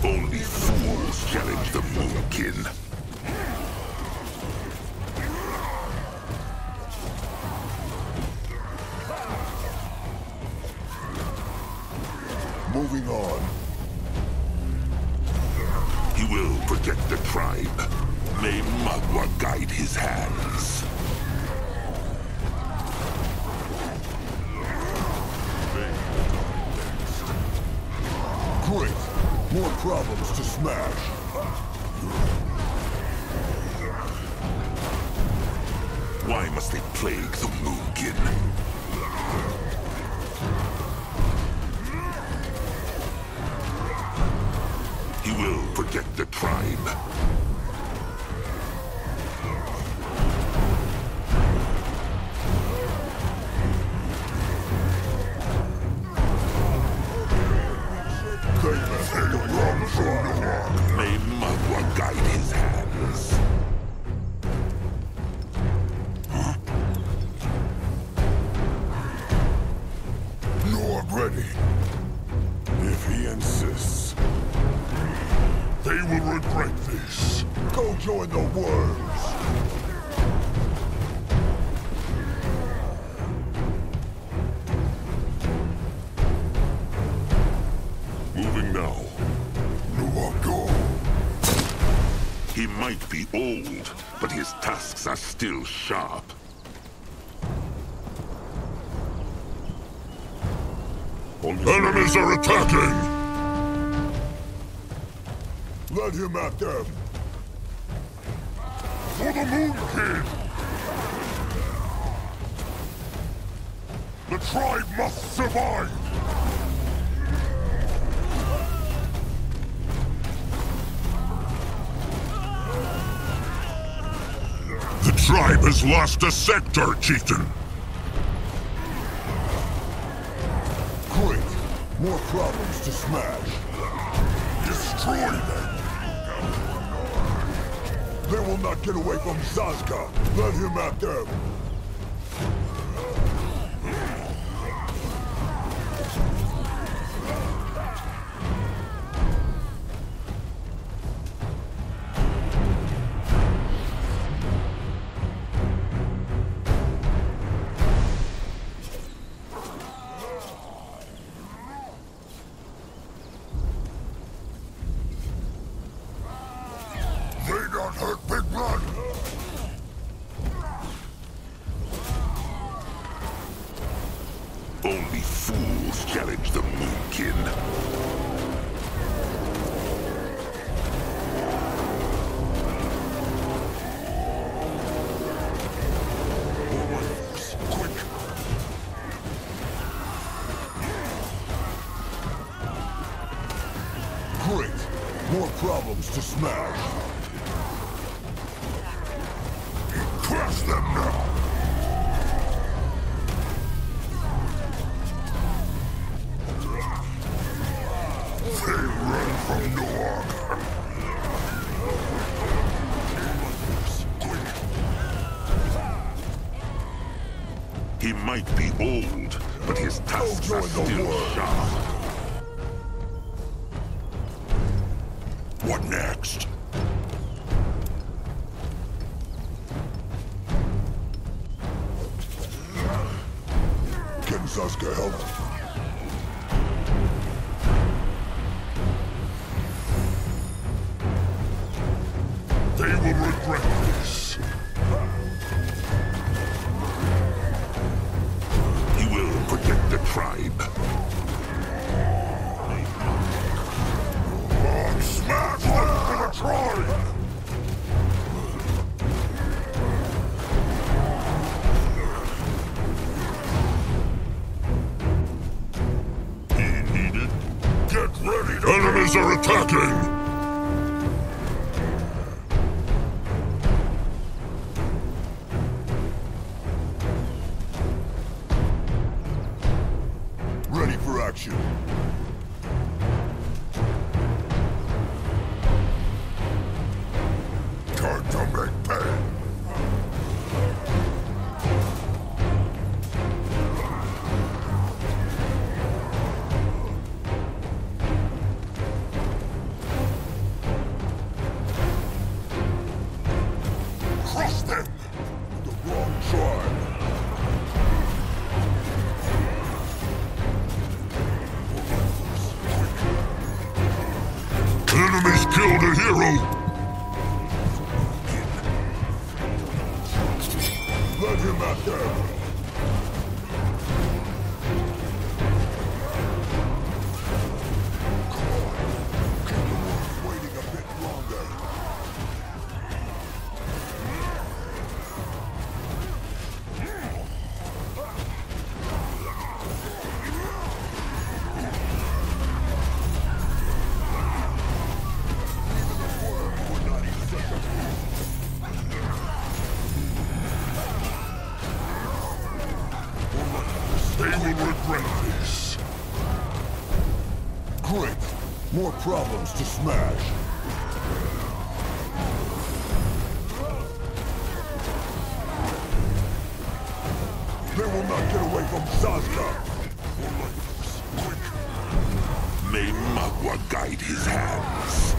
Only fools challenge the Moonkin. Moving on. He will protect the tribe. May Magua guide his hands. Great. More problems to smash. Why must they plague the Moonkin? He will protect the tribe. May Magua guide his hands. Nord ready. If he insists. They will regret this. Go join the worms. Moving now. No, go. He might be old, but his tasks are still sharp. Enemies are attacking! Let him at them! For the Moon King! The tribe must survive! The tribe has lost a sector, Chieftain! Great! More problems to smash! Destroy them! They will not get away from Zazka! Let him at them! They don't hurt Big Blood! Only fools challenge the Moonkin. Quick! Great! More problems to smash! Crush them now! They run from Noir! Quick! He might be old, but his tusks are still sharp. What next? Can Zazka help? They will regret this. He will protect the tribe. Smash them for the tribe! He needed. Get ready! Enemies are attacking! Ready for action. Time to make pay! Crush them! The wrong tribe. Enemies killed a hero! Let him at them! Keep the ones waiting a bit longer. They will regret this. Great! More problems to smash. They will not get away from Zazka! Quick! May Magua guide his hands.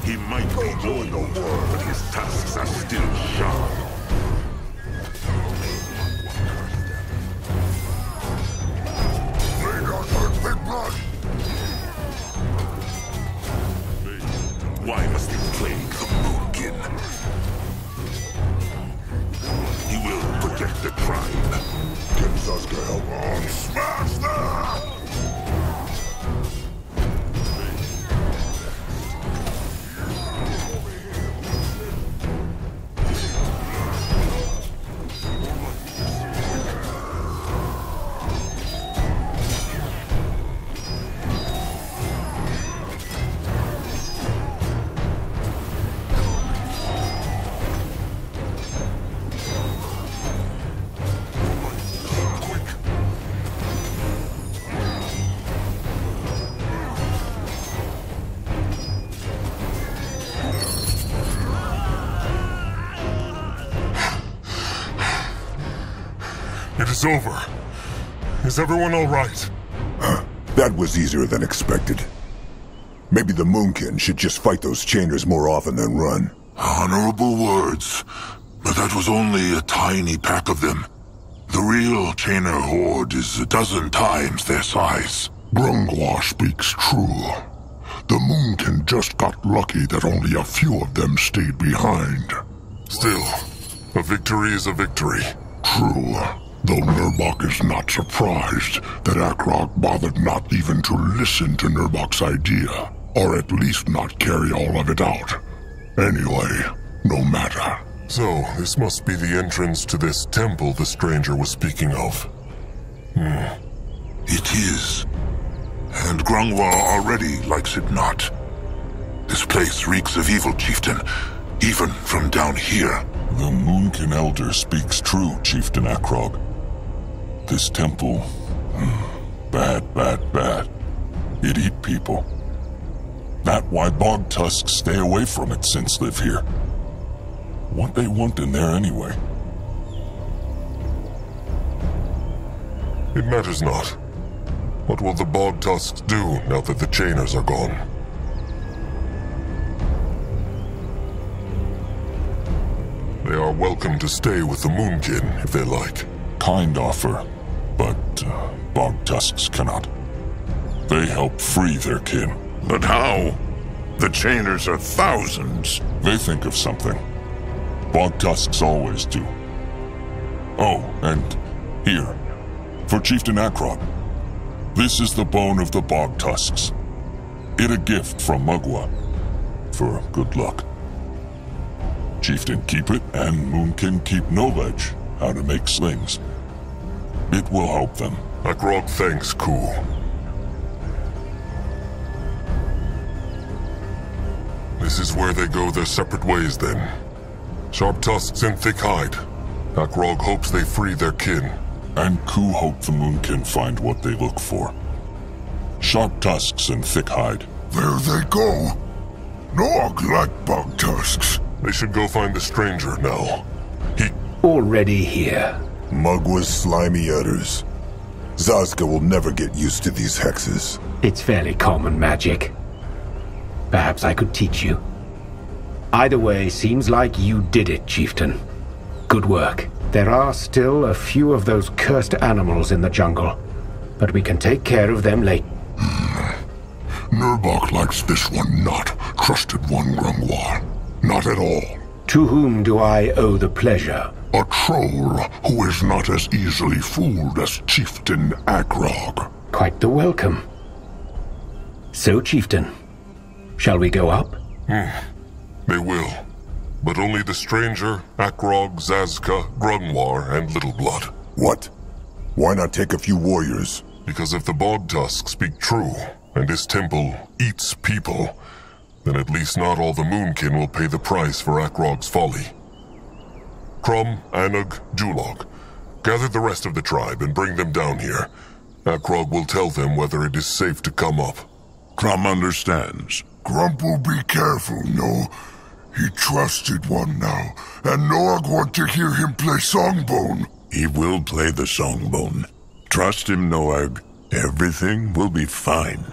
He might be old, but his tusks are still sharp. They don't hurt Big Blood! Why plague the Moonkin. He will is over. Is everyone all right? That was easier than expected. Maybe the Moonkin should just fight those chainers more often than run. Honorable words, but that was only a tiny pack of them. The real chainer horde is 12 times their size. Grungwa speaks true. The Moonkin just got lucky that only a few of them stayed behind. Still, a victory is a victory. True, though Nurbok is not surprised that Akrog bothered not even to listen to Nurbok's idea, or at least not carry all of it out. Anyway, no matter. So, this must be the entrance to this temple the stranger was speaking of. It is. And Grungwa already likes it not. This place reeks of evil, chieftain, even from down here. The Moonkin Elder speaks true, Chieftain Akrog. This temple... bad, bad, bad. It eat people. That why bog tusks stay away from it since live here. What they want in there anyway? It matters not. What will the bog tusks do now that the chainers are gone? They are welcome to stay with the Moonkin if they like. Kind offer, but bog tusks cannot. They help free their kin. But how? The chainers are thousands. They think of something. Bog tusks always do. Oh, and here, for Chieftain Akrog. This is the bone of the bog tusks. It a gift from Mugwa. For good luck. Chieftain keep it, and Moonkin keep knowledge how to make slings. It will help them. Akrog thanks, Ku. This is where they go their separate ways, then. Sharp tusks and thick hide. Akrog hopes they free their kin. And Ku hope the Moonkin find what they look for. Sharp tusks and thick hide. There they go. Nog like bug tusks. They should go find the stranger now. Already here. Mugwa's slimy udders. Zazka will never get used to these hexes. It's fairly common magic. Perhaps I could teach you. Either way, seems like you did it, Chieftain. Good work. There are still a few of those cursed animals in the jungle, but we can take care of them later. Nurbok likes this one not. Trusted one, Grungwa. Not at all. To whom do I owe the pleasure? A troll who is not as easily fooled as Chieftain Akrog. Quite the welcome. So, Chieftain, shall we go up? They will. But only the stranger, Akrog, Zazka, Grungwar, and Little Blood. What? Why not take a few warriors? Because if the bog tusks speak true, and this temple eats people, then at least not all the Moonkin will pay the price for Akrog's folly. Crum, Anug, Julog, gather the rest of the tribe and bring them down here. Akrog will tell them whether it is safe to come up. Crum understands. Grump will be careful, no? He trusted one now, and Noag want to hear him play Songbone. He will play the songbone. Trust him, Noag. Everything will be fine.